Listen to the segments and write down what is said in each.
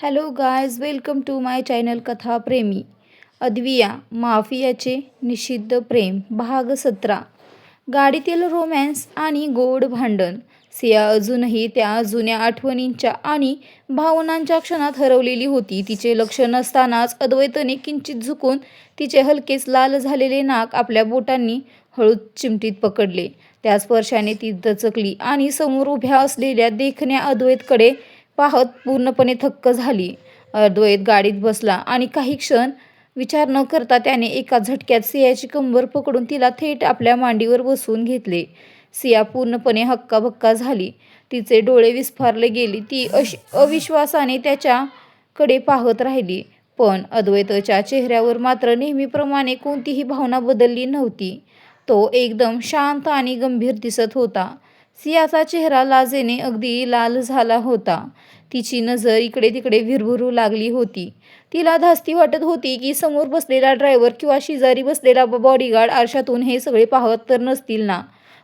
Hello guys, welcome to my channel Katha Premi. अद्विया माफियाचे निषिद्ध प्रेम भाग 17. गाडीतील रोमॅन्स आणि गोड भांडण. सिया अजूनही त्या जुन्या आठवणींच्या आणि भावनांच्या क्षणात हरवलेली होती. तिचे लक्ष नसतानाच अद्वैतने किंचित झुकून तिचे हलकेच लाल झालेले नाक आपल्या बोटांनी हळूच चिमटीत पकडले. त्या स्पर्शाने ती दचकली आणि समोर उभ्या असलेल्या देखण्या अद्वैतकडे पाहत पूर्णपणे थक्क झाली. अद्वैत गाडीत बसला आणि काही क्षण विचार न करता त्याने एका झटक्यात सियाची कंबर पकडून तिला थेट आपल्या मांडीवर बसवून घेतले. सिया पूर्णपणे हक्काबक्का झाली. तिचे डोळे विस्फारले गेले. ती अविश्वासाने त्याच्याकडे पाहत राहिली. पण अद्वैतच्या चेहऱ्यावर मात्र नेहमीप्रमाणे कोणतीही भावना बदलली नव्हती. तो एकदम शांत आणि गंभीर दिसत होता. सियाचा चेहरा लाजेने अगदी लाल झाला होता. तिची नजर इकडे तिकडे विरघुरू लागली होती. तिला धास्ती वाटत होती की समोर बसलेला ड्रायव्हर किंवा शेजारी बसलेला बॉडीगार्ड आरशातून हे सगळे पाहत तर नसतील ना.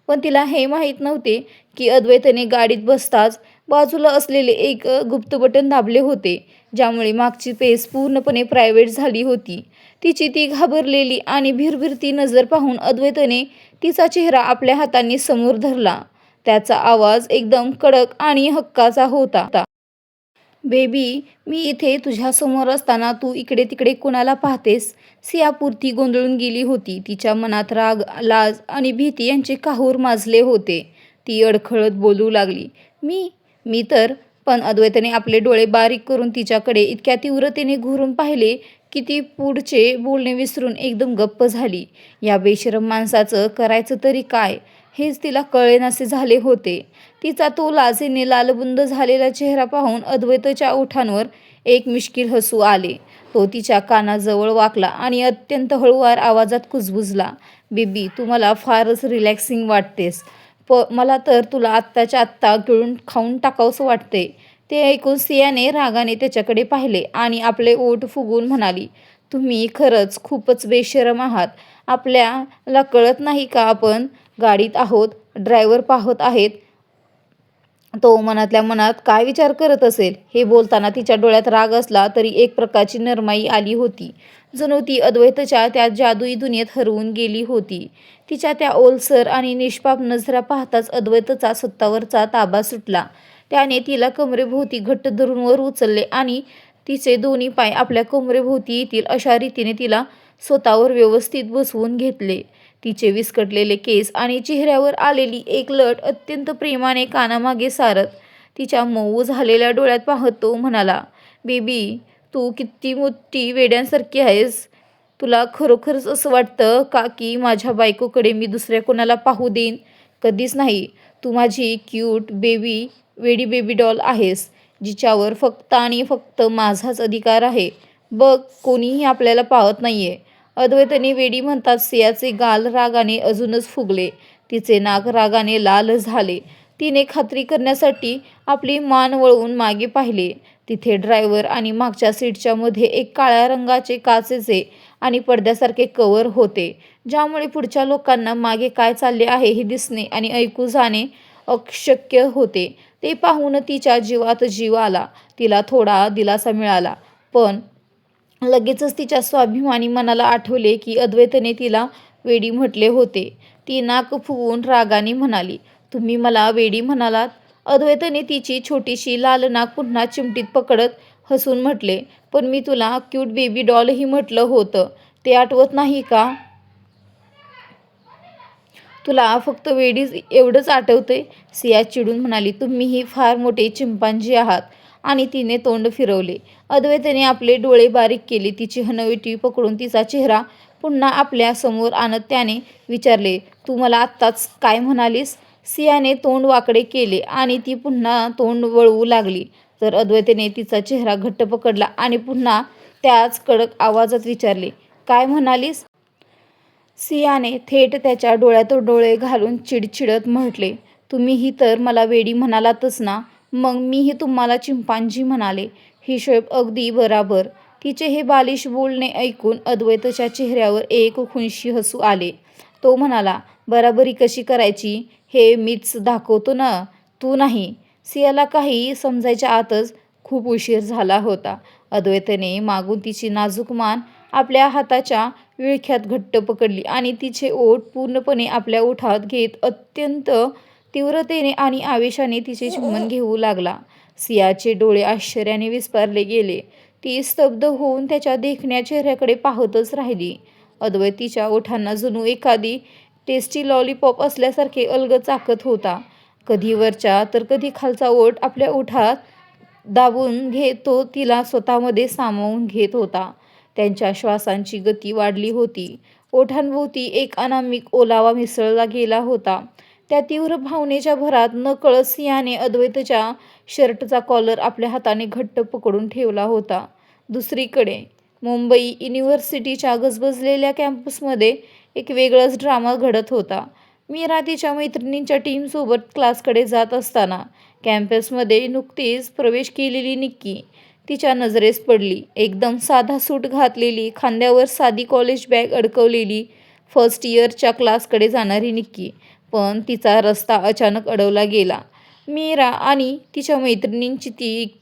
पण तिला हे माहीत नव्हते की अद्वैतने गाडीत बसताच बाजूला असलेले एक गुप्त बटन दाबले होते, ज्यामुळे मागची पेस पूर्णपणे प्रायव्हेट झाली होती. तिची ती घाबरलेली आणि भिरभिरती नजर पाहून अद्वैतने तिचा चेहरा आपल्या हातांनी समोर धरला. त्याचा आवाज एकदम कडक आणि हक्काचा होता. बेबी, मी इथे तुझ्यासमोर असताना तू इकडे तिकडे कुणाला पाहतेस? सिया पुरती गोंधळून गेली होती. तिच्या मनात राग, लाज आणि भीती यांचे काहूर माजले होते. ती अडखळत बोलू लागली, मी तर. पण अद्वैतने आपले डोळे बारीक करून तिच्याकडे इतक्या तीव्रतेने घुरून पाहिले की ती पुढचे बोलणे विसरून एकदम गप्प झाली. या बेशरम माणसाचं करायचं तरी काय, हेच तिला कळेनासे झाले होते. तिचा तो लाजेने लालबुंद झालेला चेहरा पाहून अद्वैतच्या ओठांवर एक मिश्किल हसू आले. तो तिच्या कानाजवळ वाकला आणि अत्यंत हळूवार आवाजात कुजबुजला, बेबी, तू मला फारच रिलॅक्सिंग वाटतेस. मला तर तुला आत्ताच्या आत्ता गिळून खाऊन टाकावंसं वाटते. ते ऐकून सियाने रागाने त्याच्याकडे पाहिले आणि आपले ओठ फुगवून म्हणाली, तुम्ही खरंच खूपच बेशरम आहात. आपल्याला कळत नाही का आपण गाडीत आहोत, ड्रायव्हर पाहत आहेत, तो मनातल्या मनात काय विचार करत असेल? हे बोलताना तिच्या डोळ्यात राग असला तरी एक प्रकारची नरमाई आली होती. जणू ती अद्वैतच्या त्या जादुई दुनियेत हरवून गेली होती. तिच्या त्या ओलसर आणि निष्पाप नजरा पाहताच अद्वैतचा स्वतःवरचा ताबा सुटला. त्याने तिला कमरेभोवती घट्ट धरून वर उचलले आणि तिचे दोन्ही पाय आपल्या कमरेभोवती येतील अशा रीतीने तिला स्वतःवर व्यवस्थित बसवून घेतले. तिचे विस्कटलेले केस आणि चेहऱ्यावर आलेली एक लट अत्यंत प्रेमाने कानामागे सारत तिच्या मऊ झालेल्या डोळ्यात पाहत तो म्हणाला, बेबी, तू किती मोठी वेड्यासारखी आहेस. तुला खरोखरच असं वाटतं का की माझ्या बायकोकडे मी दुसऱ्या कोणाला पाहू देईन? कधीच नाही. तू माझी क्यूट वेडी बेबी डॉल आहेस, जिच्यावर फक्त आणि फक्त माझाच अधिकार आहे. बघ, कोणीही आपल्याला पाहत नाहीये. अद्वैतने वेडी म्हणताच सियाचे गाल रागाने अजूनच फुगले. तिचे नाक रागाने लाल झाले. तिने खात्री करण्यासाठी आपली मान वळवून मागे पाहिले. तिथे ड्रायव्हर आणि मागच्या सीटच्या मध्ये एक काळ्या रंगाचे काचेचे आणि पडद्यासारखे कव्हर होते, ज्यामुळे पुढच्या लोकांना मागे काय चालले आहे हे दिसणे आणि ऐकू जाणे अशक्य होते. ते पाहून तिच्या जीवात जीव आला. तिला थोडा दिलासा मिळाला. पण लगेचच तिच्या स्वाभिमानी मनाला आठवले की अद्वैतने तिला वेडी म्हटले होते. ती नाक फुगवून रागाने म्हणाली, तुम्ही मला वेडी म्हणालात? अद्वैतने तिची छोटीशी लाल नाक पुन्हा चिमटीत पकडत हसून म्हटले, पण मी तुला क्यूट बेबी डॉलही म्हटलं होतं, ते आठवत नाही का? तुला फक्त वेडीच एवढंच आठवतंय? सिया चिडून म्हणाली, तुम्हीही फार मोठे चिंपांजी आहात. आणि तिने तोंड फिरवले. अद्वैतने आपले डोळे बारीक केले. तिची हनवटी पकडून तिचा चेहरा पुन्हा आपल्या समोर आणत त्याने विचारले, तू मला आत्ताच काय म्हणालीस? सियाने तोंड वाकडे केले आणि ती पुन्हा तोंड वळवू लागली. तर अद्वैतने तिचा चेहरा घट्ट पकडला आणि पुन्हा त्याच कडक आवाजात विचारले, काय म्हणालीस? सियाने थेट त्याच्या डोळ्यात डोळे घालून चिडचिडत म्हटले, तुम्हीही तर मला वेडी म्हणालातच ना, मग मीही तुम्हाला चिंपांजी म्हणाले. हिशोब अगदी बराबर. तिचे हे बालिश बोलणे ऐकून अद्वैतच्या चेहऱ्यावर एक खुनशी हसू आले. तो म्हणाला, बराबरी कशी करायची हे मीच दाखवतो ना, तू नाही. सियाला काही समजायच्या आतच खूप उशीर झाला होता. अद्वैतने मागून तिची नाजूक मान आपल्या हाताच्या विळख्यात घट्ट पकडली आणि तिचे ओठ पूर्णपणे आपल्या ओठात घेत अत्यंत तीव्रतेने आणि आवेशाने तिचे चुंबन घेऊ लागला. सियाचे डोळे आश्चर्याने विस्फारले गेले. ती स्तब्ध होऊन त्याच्या देखण्या चेहऱ्याकडे पाहतच राहिली. अद्वैत तिच्या ओठांना जणू एखादी टेस्टी लॉलीपॉप असल्यासारखे अलगद चाखत होता. कधी वरचा तर कधी खालचा ओठ आपल्या ओठात दाबून घेत तो तिला स्वतःमध्ये सामावून घेत होता. त्यांच्या श्वासांची गती वाढली होती. ओठांभोवती एक अनामिक ओलावा मिसळला गेला होता. त्या तीव्र भावनेच्या भरात नकळत सियाने अद्वैतच्या शर्टचा कॉलर आपल्या हाताने घट्ट पकडून ठेवला होता. दुसरीकडे मुंबई युनिव्हर्सिटीच्या गजबजलेल्या कॅम्पसमध्ये एक वेगळाच ड्रामा घडत होता. मीरा तिच्या मैत्रिणींच्या टीमसोबत क्लासकडे जात असताना कॅम्पसमध्ये नुकतीच प्रवेश केलेली निक्की तिच्या नजरेस पडली. एकदम साधा सूट घातलेली, खांद्यावर साधी कॉलेज बॅग अडकवलेली, फर्स्ट इयरच्या क्लासकडे जाणारी निक्की. पण तिचा रस्ता अचानक अडवला गेला. मीरा आणि तिच्या मैत्रिणींची ती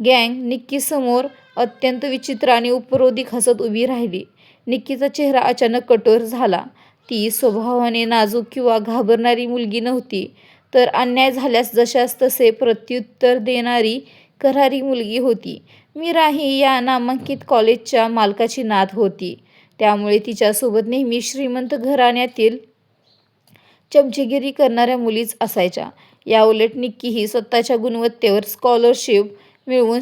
गँग निक्कीसमोर अत्यंत विचित्र आणि उपरोधिक हसत उभी राहिली. निक्कीचा चेहरा अचानक कठोर झाला. ती स्वभावाने नाजूक किंवा घाबरणारी मुलगी नव्हती, तर अन्याय झाल्यास जशास तसे प्रत्युत्तर देणारी करारी मुलगी होती. मीरा ही या नामांकित कॉलेजच्या मालकाची नात होती, त्यामुळे तिच्यासोबत नेहमी श्रीमंत घराण्यातील चमचेगिरी करणाऱ्या मुलीच असायच्या. याउलट निक्की ही स्वतःच्या गुणवत्तेवर स्कॉलरशिप मिळवून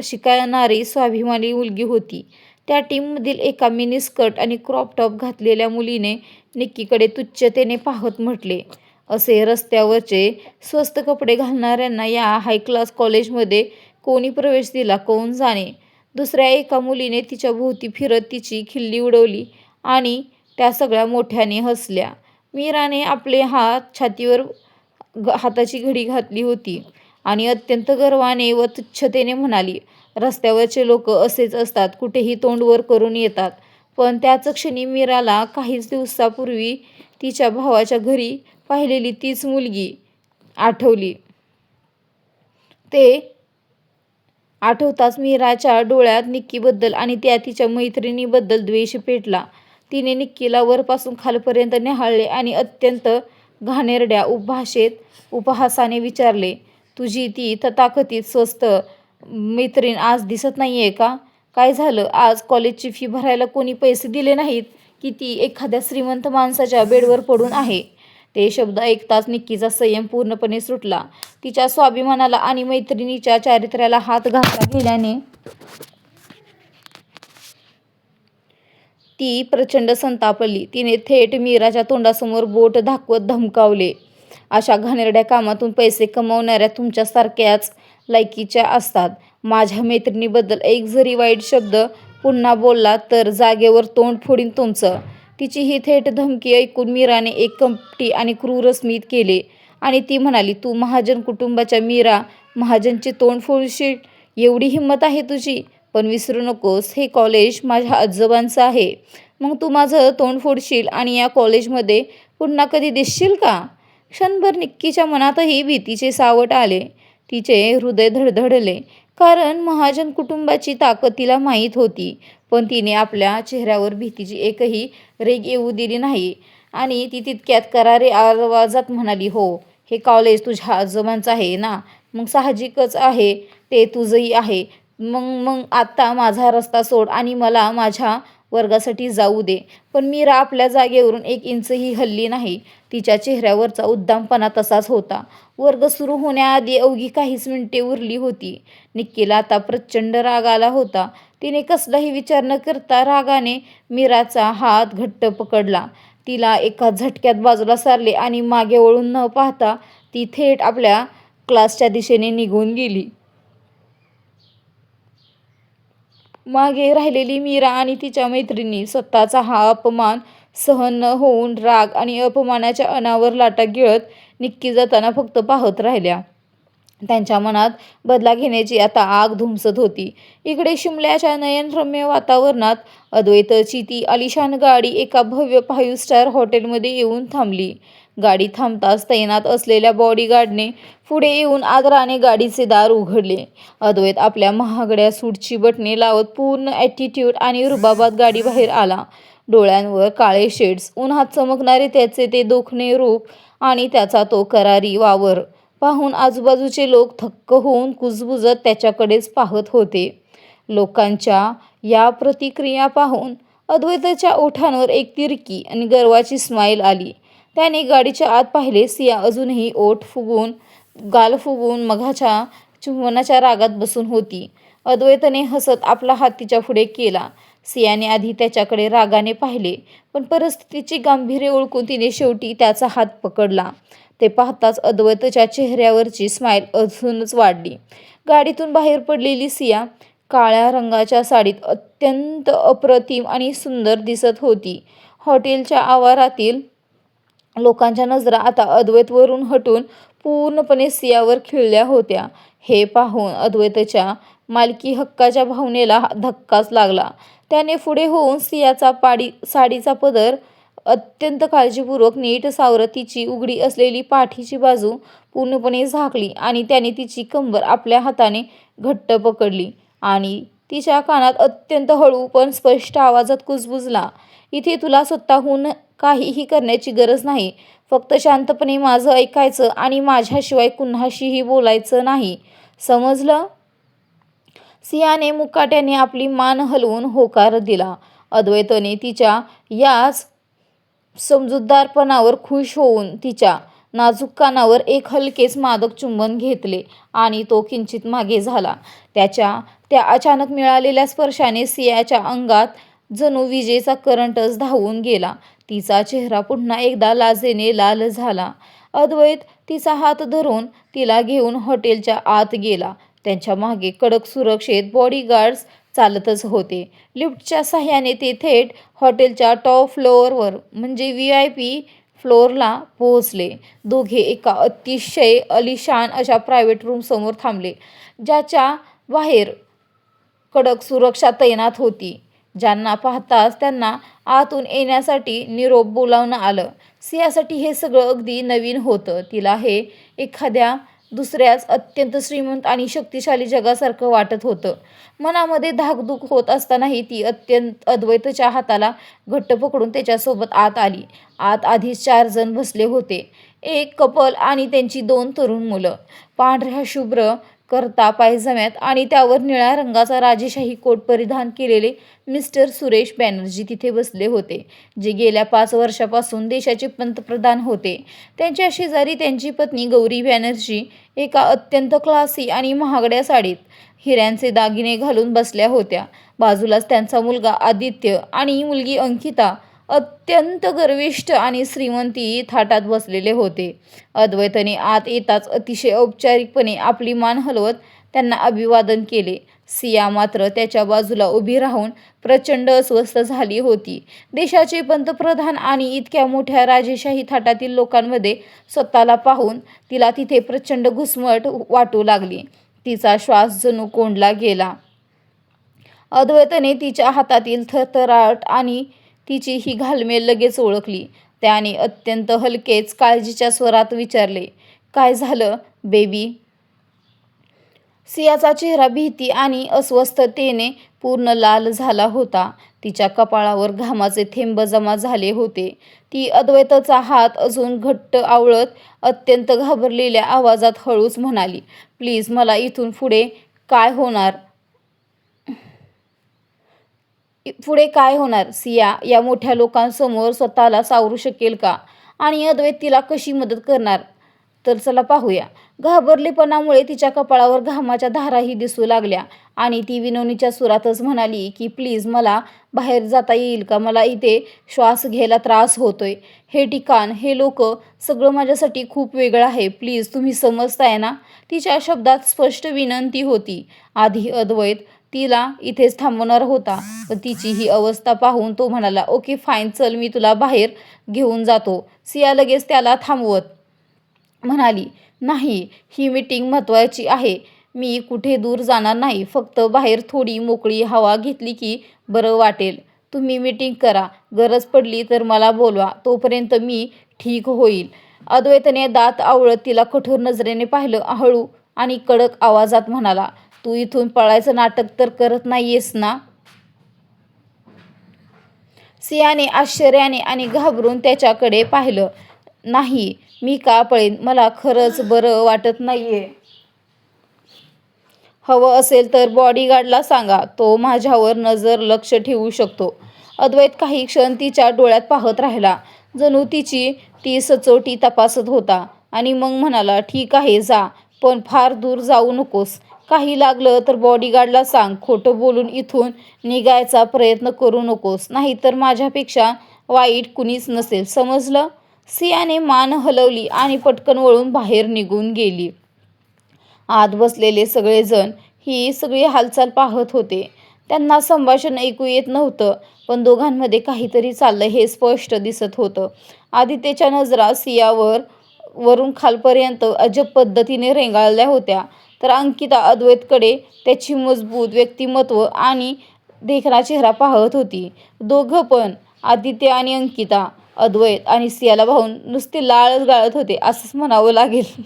शिकणारी स्वाभिमानी मुलगी होती. त्या टीममधील एका मिनी स्कर्ट आणि क्रॉप टॉप घातलेल्या मुलीने निक्कीकडे तुच्छतेने पाहत म्हटले, "असे रस्त्यावरचे स्वस्त कपडे घालणाऱ्यांना या हाय क्लास कॉलेजमध्ये कोणी प्रवेश दिला कोण जाणे." दुसऱ्या एका मुलीने तिच्या भोवती फिरत तिची खिल्ली उडवली आणि त्या सगळ्या मोठ्याने हसल्या. मीराने आपले हात छातीवर हाताची घडी घातली होती आणि अत्यंत गर्वाने व तुच्छतेने म्हणाली, "रस्त्यावरचे लोक असेच असतात, कुठेही तोंड वर करून येतात." पण त्याच क्षणी मीराला काहीच दिवसापूर्वी तिच्या भावाच्या घरी पाहिलेली तीच मुलगी आठवली. ते आठवताच मीराच्या डोळ्यात निक्कीबद्दल आणि तिच्या मैत्रिणीबद्दल द्वेष पेटला. तिने निक्कीला वरपासून खालपर्यंत न्याहाळले आणि अत्यंत घाणेरड्या भाषेत उपहासाने विचारले, "तुझी ती तथाकथित स्वस्त मैत्रीण आज दिसत नाहीये का? काय झालं? आज कॉलेजची फी भरायला कोणी पैसे दिले नाहीत की ती एखाद्या श्रीमंत माणसाच्या बेडवर पडून आहे?" ते शब्द ऐकताच निक्कीचा संयम पूर्णपणे सुटला. तिच्या स्वाभिमानाला आणि मैत्रिणीच्या चारित्र्याला हात घातला गेल्याने ती प्रचंड संतापली. तिने थेट मीराच्या तोंडासमोर बोट दाखवत धमकावले, "अशा घाणेरड्या कामातून पैसे कमावणाऱ्या तुमच्यासारख्याच लायकीच्या असतात. माझ्या मैत्रिणीबद्दल एक जरी वाईट शब्द पुन्हा बोललात तर जागेवर तोंड फोडीन तुमचं." तिची ही थेट धमकी ऐकून मीराने एक कपटी आणि क्रूर स्मित केले आणि ती म्हणाली, "तू महाजन कुटुंबाच्या मीरा महाजनचे तोंड फोडशील? एवढी हिंमत आहे तुझी? पण विसरू नकोस, हे कॉलेज माझ्या आजोबांचं आहे. मग तू माझं तोंड फोडशील आणि या कॉलेजमध्ये पुन्हा कधी दिसशील का?" क्षणभर निक्कीच्या मनातही भीतीचे सावट आले. तिचे हृदय धडधडले, कारण महाजन कुटुंबाची ताकद तिला माहीत होती. पण तिने आपल्या चेहऱ्यावर भीतीची एकही रेघ येऊ दिली नाही आणि ती तितक्यात करारी आवाजात म्हणाली, "हो, हे कॉलेज तुझ्या आजोबांचं आहे ना? मग साहजिकच आहे ते तुझंही आहे. मग मग आता माझा रस्ता सोड आणि मला माझ्या वर्गासाठी जाऊ दे." पण मीरा आपल्या जागेवरून एक इंचही हलली नाही. तिच्या चेहऱ्यावरचा उद्दामपणा तसाच होता. वर्ग सुरू होण्याआधी अवघी काहीच मिनिटे उरली होती. निक्कीला आता प्रचंड राग आला होता. तिने कसलाही विचार न करता रागाने मीराचा हात घट्ट पकडला. तिला एका झटक्यात बाजूला सारले आणि मागे वळून न पाहता ती थेट आपल्या क्लासच्या दिशेने निघून गेली. मागे राहिलेली मीरा आणि तिच्या मैत्रिणी स्वतःचा हा अपमान सहन न होऊन राग आणि अपमानाच्या अनावर लाटा गिळत निक्की जाताना फक्त पाहत राहिल्या. त्यांच्या मनात बदला घेण्याची आता आग धुमसत होती. इकडे शिमल्याच्या नयनरम्य वातावरणात अद्वैतची ती आलिशान गाडी एका भव्य 5 स्टार हॉटेलमध्ये येऊन थांबली. गाडी थांबताच तैनात असलेल्या बॉडीगार्डने पुढे येऊन आदराने गाडीचे दार उघडले. अद्वैत आपल्या महागड्या सूटची बटणे लावत पूर्ण ॲटिट्यूड आणि रुबाबात गाडीबाहेर आला. डोळ्यांवर काळे शेड्स, उन्हात चमकणारे त्याचे ते देखणे रूप आणि त्याचा तो करारी वावर पाहून आजूबाजूचे लोक थक्क होऊन कुजबुजत त्याच्याकडेच पाहत होते. लोकांच्या या प्रतिक्रिया पाहून अद्वैताच्या ओठांवर एक तिरकी आणि गर्वाची स्माईल आली. त्याने गाडीच्या आत पाहिले. सिया अजूनही गाल फुगवून मघाच्या चुंबनाच्या रागात बसून होती. अद्वैतने हसत आपला हात तिच्या पुढे केला. सियाने आधी त्याच्याकडे रागाने पाहिले, पण परिस्थितीचे गांभीर्य ओळखून तिने शेवटी त्याचा हात पकडला. ते पाहताच अद्वैतच्या चेहऱ्यावरची स्माईल अजूनच वाढली. गाडीतून बाहेर पडलेली सिया काळ्या रंगाच्या साडीत अत्यंत अप्रतिम आणि सुंदर दिसत होती. हॉटेलच्या आवारातील लोकांच्या नजरा आता अद्वैतवरून हटून पूर्णपणे सियावर खिळल्या होत्या. हे पाहून अद्वैतच्या मालकी हक्काच्या भावनेला धक्काच लागला. त्याने पुढे होऊन सियाचा साडीचा पदर अत्यंत काळजीपूर्वक नीट सावरत तिची उघडी असलेली पाठीची बाजू पूर्णपणे झाकली आणि त्याने तिची कंबर आपल्या हाताने घट्ट पकडली आणि तिच्या कानात अत्यंत हळू पण स्पष्ट आवाजात कुजबुजला, "इथे तुला स्वतःहून काहीही करण्याची गरज नाही. फक्त शांतपणे माझं ऐकायचं आणि माझ्याशिवाय कुणाशीही बोलायचं नाही. समजलं?" सियाने मुकाट्याने आपली मान हलवून होकार दिला. अद्वैतने तिच्या याच समजूतदारपणावर खुश होऊन तिच्या नाजूक कानावर एक हलकेच मादक चुंबन घेतले आणि तो किंचित मागे झाला. त्याच्या त्या अचानक मिळालेल्या स्पर्शाने सियाच्या अंगात जणू विजेचा करंटच धावून गेला. तिचा चेहरा पुन्हा एकदा लाजेने लाल झाला. अद्वैत तिचा हात धरून तिला घेऊन हॉटेलच्या आत गेला. त्यांच्या मागे कडक सुरक्षेत बॉडीगार्ड्स चालतच होते. लिफ्टच्या साहाय्याने ते थेट हॉटेलच्या टॉप फ्लोअरवर म्हणजे VIP फ्लोअरला पोहोचले. दोघे एका अतिशय आलिशान अशा प्रायव्हेट रूमसमोर थांबले, ज्याच्या बाहेर कडक सुरक्षा तैनात होती. ज्यांना पाहताच त्यांना आतून येण्यासाठी निरोप बोलावणं आलं. सियासाठी हे सगळं अगदी नवीन होतं. तिला हे एखाद्या दुसऱ्याच अत्यंत श्रीमंत आणि शक्तिशाली जगासारखं वाटत होतं. मनामध्ये धाकधूक होत असतानाही ती अद्वैतच्या हाताला घट्ट पकडून त्याच्यासोबत आत आली. आत आधीच 4 जण बसले होते. एक कपल आणि त्यांची 2 तरुण मुलं. पांढऱ्या शुभ्र करता पायजम्यात आणि त्यावर निळ्या रंगाचा राजेशाही कोट परिधान केलेले मिस्टर सुरेश बॅनर्जी तिथे बसले होते, जे गेल्या 5 वर्षापासून देशाचे पंतप्रधान होते. त्यांच्या शेजारी त्यांची पत्नी गौरी बॅनर्जी एका अत्यंत क्लासी आणि महागड्या साडीत हिऱ्यांचे दागिने घालून बसल्या होत्या. बाजूलाच त्यांचा मुलगा आदित्य आणि मुलगी अंकिता अत्यंत गर्विष्ठ आणि श्रीमंती थाटात बसलेले होते. अद्वैतने आत येताच अतिशय औपचारिकपणे आपली मान हलवत त्यांना अभिवादन केले. सिया मात्र त्याच्या बाजूला उभी राहून प्रचंड अस्वस्थ झाली होती. देशाचे पंतप्रधान आणि इतक्या मोठ्या राजेशाही थाटातील लोकांमध्ये स्वतःला पाहून तिला तिथे प्रचंड घुसमट वाटू लागली. तिचा श्वास जणू कोंडला गेला. अद्वैतने तिच्या हातातील थरथराट आणि तिची ही घालमेल लगेच ओळखली. त्याने अत्यंत हलकेच काळजीच्या स्वरात विचारले, "काय झालं बेबी?" सियाचा चेहरा भीती आणि अस्वस्थतेने पूर्ण लाल झाला होता. तिच्या कपाळावर घामाचे थेंब जमा झाले होते. ती अद्वैताचा हात अजून घट्ट आवळत अत्यंत घाबरलेल्या आवाजात हळूच म्हणाली, "प्लीज, मला इथून पुढे काय होणार? सिया या मोठ्या लोकांसमोर स्वतःला सावरू शकेल का? आणि अद्वैत तिला कशी मदत करणार? तर चला पाहूया." घाबरलेपणामुळे तिच्या कपाळावर घामाच्या धाराही दिसू लागल्या आणि ती विनवणीच्या सुरातच म्हणाली की प्लीज, मला बाहेर जाता येईल का? मला इथे श्वास घ्यायला त्रास होतोय. हे ठिकाण, हे लोक, सगळं माझ्यासाठी खूप वेगळं आहे. प्लीज, तुम्ही समजताय ना? तिच्या शब्दात स्पष्ट विनंती होती. आधी अद्वैत तिला इथेच थांबवणार होता, पण तिची ही अवस्था पाहून तो म्हणाला, "ओके फाईन, चल, मी तुला बाहेर घेऊन जातो." सिया लगेच त्याला थांबवत म्हणाली, नाही, ही मीटिंग महत्त्वाची आहे. मी कुठे दूर जाणार नाही. फक्त बाहेर थोडी मोकळी हवा घेतली की बरं वाटेल. तुम्ही मीटिंग करा. गरज पडली तर मला बोलवा. तोपर्यंत मी ठीक होईल. अद्वैतने दात आवळत तिला कठोर नजरेने पाहिलं. हळू आणि कडक आवाजात म्हणाला, तू इथून पळायचं नाटक तर करत नाहीयेस ना? सियाने आश्चर्याने आणि घाबरून त्याच्याकडे पाहिलं. नाही, मी का पळेन? मला खरंच बरं वाटत नाहीये. हवं असेल तर बॉडीगार्डला सांगा. तो माझ्यावर लक्ष ठेवू शकतो. अद्वैत काही क्षण तिच्या डोळ्यात पाहत राहिला, जणू तिची ती सचोटी तपासत होता. आणि मग म्हणाला, ठीक आहे जा, पण फार दूर जाऊ नकोस. काही लागलं तर बॉडीगार्डला सांग. खोटं बोलून इथून निघायचा प्रयत्न करू नकोस. नाहीतर माझ्यापेक्षा वाईट कुणीच नसेल, समजलं? सियाने मान हलवली आणि पटकन वळून बाहेर निघून गेली. आत बसलेले सगळेजण ही सगळी हालचाल पाहत होते. त्यांना संभाषण ऐकू येत नव्हतं, पण दोघांमध्ये काहीतरी चाललंय हे स्पष्ट दिसत होतं. आदित्यच्या नजरा सियावर वरून खालपर्यंत अजब पद्धतीने रेंगाळल्या होत्या, तर अंकिता अद्वैतकडे त्याची मजबूत व्यक्तिमत्व आणि देखणा चेहरा पाहत होती. दोघं पण, आदित्य आणि अंकिता, अद्वैत आणि सियाला पाहून नुसते लाळच गाळत होते असंच म्हणावं लागेल.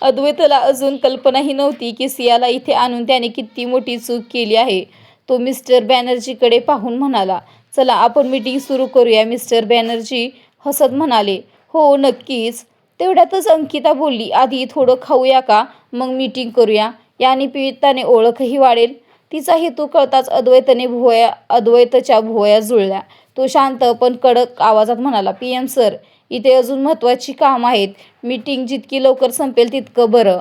अद्वैतला अजून कल्पनाही नव्हती की सियाला इथे आणून त्याने किती मोठी चूक केली आहे. तो मिस्टर बॅनर्जीकडे पाहून म्हणाला, चला आपण मीटिंग सुरू करूया. मिस्टर बॅनर्जी हसत म्हणाले, हो नक्कीच. तेवढ्यातच अंकिता बोलली, आधी थोडं खाऊया का, मग मीटिंग करूया. या निमित्ताने ओळखही वाढेल. तिचा हेतू कळताच अद्वैतच्या भुवया जुळल्या. तो शांत पण कडक आवाजात म्हणाला, पीएम सर, इथे अजून महत्त्वाची काम आहेत. मीटिंग जितकी लवकर संपेल तितकं बरं.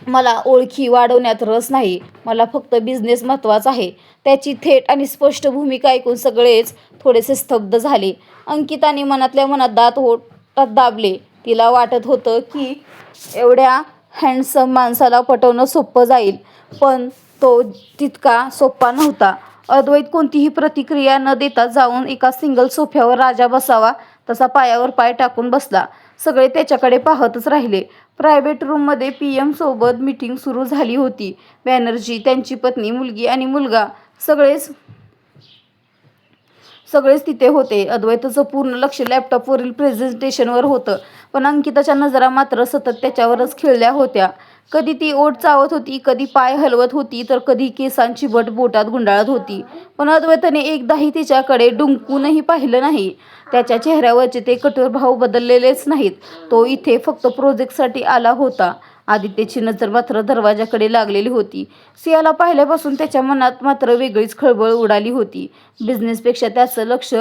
मला ओळखी वाढवण्यात रस नाही. मला फक्त बिझनेस महत्त्वाचा आहे. त्याची थेट आणि स्पष्ट भूमिका ऐकून सगळेच थोडेसे स्तब्ध झाले. अंकिताने मनातल्या मनात दात ओठात दाबले. तिला वाटत होतं की एवढ्या हँडसम माणसाला पटवणं सोपं जाईल, पण तो तितका सोपा नव्हता. अद्वैत कोणतीही प्रतिक्रिया न देता जाऊन एका सिंगल सोफ्यावर राजा बसावा तसा पायावर पाय टाकून बसला. सगळे त्याच्याकडे पाहतच राहिले. प्रायव्हेट रूममध्ये पीएम सोबत मीटिंग सुरू झाली होती. बॅनर्जी, त्यांची पत्नी, मुलगी आणि मुलगा सगळेच तिथे होते. अद्वैतचं पूर्ण लक्ष लॅपटॉपवरील प्रेझेंटेशनवर होतं, पण अंकिताच्या नजरा मात्र सतत त्याच्यावरच खिळल्या होत्या. कधी ती ओठ चावत होती, कधी पाय हलवत होती, तर कधी केसांची बट बोटात गुंडाळत होती. पण अद्वैतने एकदाही तिच्याकडे डुंकूनही पाहिलं नाही. त्याच्या चेहऱ्यावरचे ते कठोर भाव बदललेलेच नाहीत. तो इथे फक्त प्रोजेक्टसाठी आला होता. आदित्यची नजर मात्र दरवाजाकडे लागलेली होती. सियाला पाहिल्यापासून त्याच्या मनात मात्र वेगळीच खळबळ उडाली होती. बिझनेसपेक्षा त्याचं लक्ष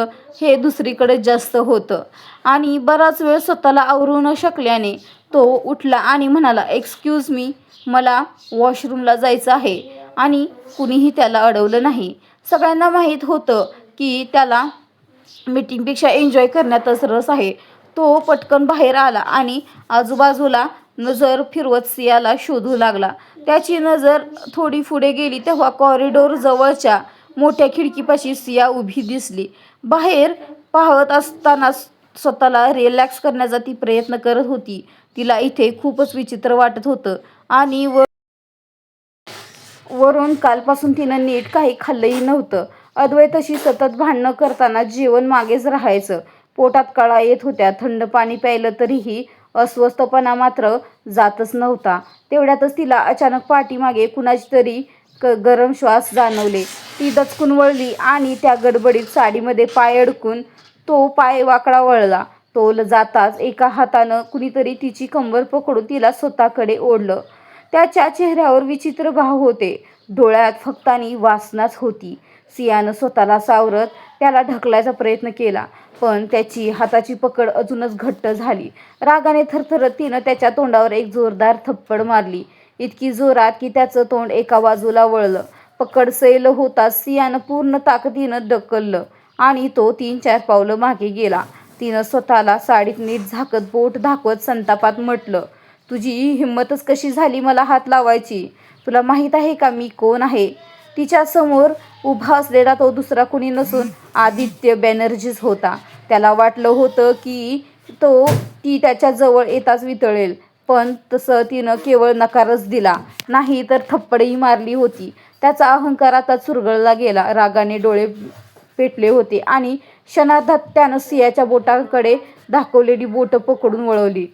हे दुसरीकडे जास्त होतं. आणि बराच वेळ स्वतःला आवरू न शकल्याने तो उठला आणि म्हणाला, एक्सक्यूज मी, मला वॉशरूमला जायचं आहे. आणि कुणीही त्याला अडवलं नाही. सगळ्यांना माहीत होतं की त्याला मीटिंगपेक्षा एन्जॉय करण्यातच रस आहे. तो पटकन बाहेर आला आणि आजूबाजूला नजर फिरवत सियाला शोधू लागला. त्याची नजर थोडी पुढे गेली तेव्हा कॉरिडॉर जवळच्या मोठ्या खिडकीपाशी सिया उभी दिसली. बाहेर पाहत असताना स्वतःला रिलॅक्स करण्याचा ती प्रयत्न करत होती. तिला इथे खूपच विचित्र वाटत होतं आणि वरून कालपासून तिनं नीट काही खाल्लंही नव्हतं. अद्वैतशी सतत भांडणं करताना जेवण मागेच राहायचं. पोटात कळा येत होत्या. थंड पाणी प्यायलं तरीही अस्वस्थपणा मात्र जातच नव्हता. तेवढ्यातच तिला अचानक पाठीमागे कुणाची तरी गरम श्वास जाणवले. ती दचकून वळली आणि त्या गडबडीत साडीमध्ये पाय अडकून तो पाय वाकडा वळला. तो जाताच एका हातानं कुणीतरी तिची कंबर पकडून तिला स्वतःकडे ओढलं. त्याच्या चेहऱ्यावर विचित्र भाव होते. डोळ्यात फक्त आणि वासनाच होती. सियानं स्वतःला सावरत त्याला ढकलायचा प्रयत्न केला, पण त्याची हाताची पकड अजूनच घट्ट झाली. रागाने थरथरत तिनं त्याच्या तोंडावर एक जोरदार थप्पड मारली, इतकी जोरात की त्याचं तोंड एका बाजूला वळलं. पकड सैल होताच सियानं पूर्ण ताकदीनं ढकललं आणि तो 3-4 पावलं मागे गेला. तिनं स्वतःला साडीत नीट झाकत बोट दाखवत संतापात म्हटलं, तुझी हिंमतच कशी झाली मला हात लावायची? तुला माहीत आहे का मी कोण आहे? तिच्या समोर उभा असलेला तो दुसरा कुणी नसून आदित्य बॅनर्जीच होता. त्याला वाटलं होतं की ती त्याच्या जवळ येताच वितळेल, पण तसं तिनं केवळ नकारच दिला नाही तर थप्पडही मारली होती. त्याचा अहंकार आता चुरगळला गेला. रागाने डोळे पेटले होते आणि क्षणार्धात त्यानं सियाच्या बोटाकडे दाखवलेली बोटं पकडून वळवली.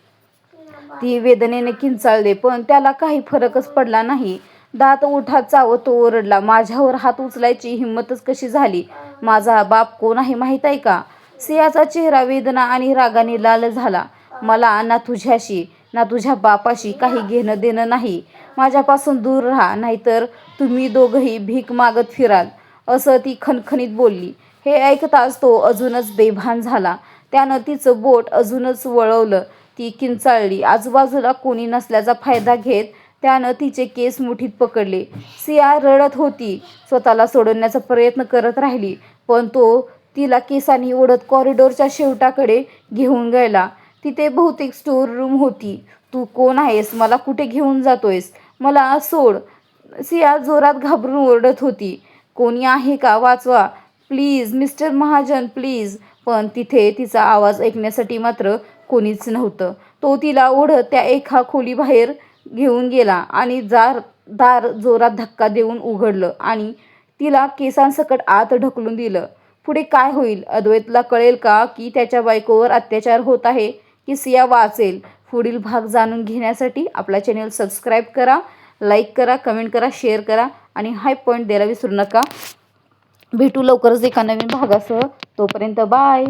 ती वेदनेने किंचाळले पण त्याला काही फरकच पडला नाही. दात ओठात चावत तो ओरडला, माझ्यावर हात उचलायची हिंमतच कशी झाली? माझा बाप कोण आहे माहीत आहे का? सियाचा चेहरा वेदना आणि रागाने लाल झाला. मला ना तुझ्याशी ना तुझ्या बापाशी काही घेणं देणं नाही. माझ्यापासून दूर राहा, नाहीतर तुम्ही दोघंही भीक मागत फिराल, असं ती खणखणीत बोलली. हे ऐकताच तो अजूनच बेभान झाला. त्यानं तिचं बोट अजूनच वळवलं. ती किंचाळली. आजूबाजूला कोणी नसल्याचा फायदा घेत त्यानं तिचे केस मुठीत पकडले. सिया रडत होती. स्वतःला सोडवण्याचा प्रयत्न करत राहिली पण तो तिला केसांनी ओढत कॉरिडॉरच्या शेवटाकडे घेऊन गेला. तिथे बहुतेक स्टोर रूम होती. तू कोण आहेस? मला कुठे घेऊन जातोयस? मला सोड. सिया जोरात घाबरून ओरडत होती. कोणी आहे का? वाचवा प्लीज, मिस्टर महाजन प्लीज. पण तिथे तिचा आवाज ऐकण्यासाठी मात्र कोणीच नव्हतं. तो तिला ओढत त्या एका खोलीबाहेर घेऊन गेला आणि दार जोरात धक्का देऊन उघडलं आणि तिला केसांसकट आत ढकलून दिलं. पुढे काय होईल? अद्वैतला कळेल का की त्याच्या बायकोवर अत्याचार होत आहे, की सिया वाचेल? पुढील भाग जाणून घेण्यासाठी आपला चॅनल सबस्क्राईब करा, लाईक करा, कमेंट करा, शेअर करा आणि हाय पॉईंट द्यायला विसरू नका. भेटू लवकरच एका नवीन भागासह. तोपर्यंत बाय.